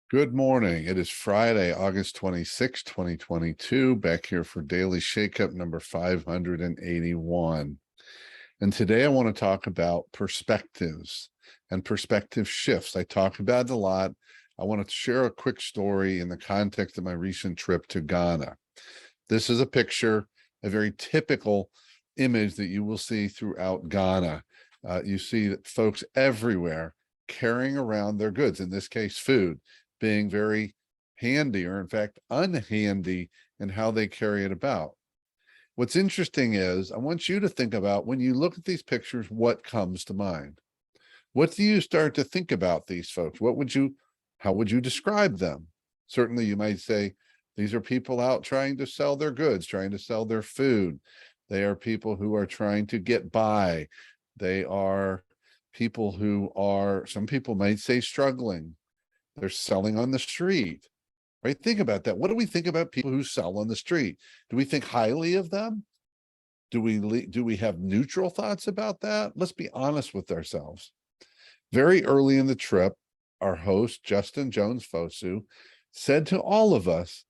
Good morning. It is Friday, August 26, 2022, back here for Daily Shakeup number 581. And today I want to talk about perspectives and perspective shifts. I talk about it a lot. I want to share a quick story in the context of my recent trip to Ghana. This is a picture, a very typical image that you will see throughout Ghana. You see that folks everywhere carrying around their goods, in this case, food, being very handy, or in fact, unhandy in how they carry it about. What's interesting is I want you to think about, when you look at these pictures, what comes to mind? What do you start to think about these folks? How would you describe them? Certainly you might say, these are people out trying to sell their goods, trying to sell their food. They are people who are trying to get by. They are people who are, some people might say, struggling. They're selling on the street, right? Think about that. What do we think about people who sell on the street? Do we think highly of them? Do we have neutral thoughts about that? Let's be honest with ourselves. Very early in the trip, our host, Justin Jones Fosu, said to all of us,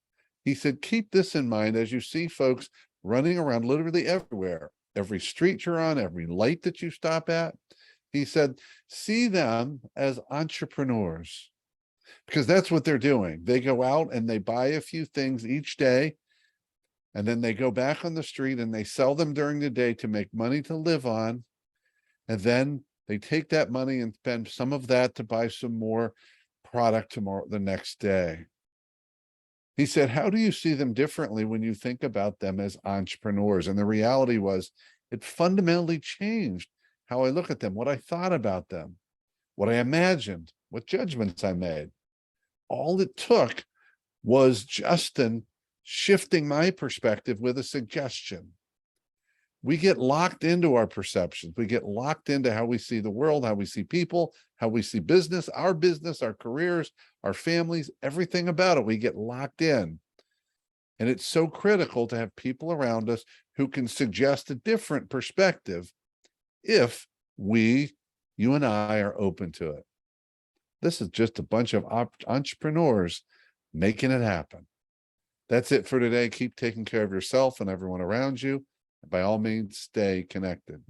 he said, keep this in mind as you see folks running around literally everywhere, every street you're on, every light that you stop at. He said, see them as entrepreneurs, because that's what they're doing. They go out and they buy a few things each day, and then they go back on the street and they sell them during the day to make money to live on. And then they take that money and spend some of that to buy some more product the next day. He said, how do you see them differently when you think about them as entrepreneurs? And the reality was, it fundamentally changed how I look at them, what I thought about them, what I imagined, what judgments I made. All it took was Justin shifting my perspective with a suggestion. We get locked into our perceptions. We get locked into how we see the world, how we see people, how we see business, our careers, our families, everything about it. We get locked in. And it's so critical to have people around us who can suggest a different perspective if you and I, are open to it. This is just a bunch of entrepreneurs making it happen. That's it for today. Keep taking care of yourself and everyone around you. By all means, stay connected.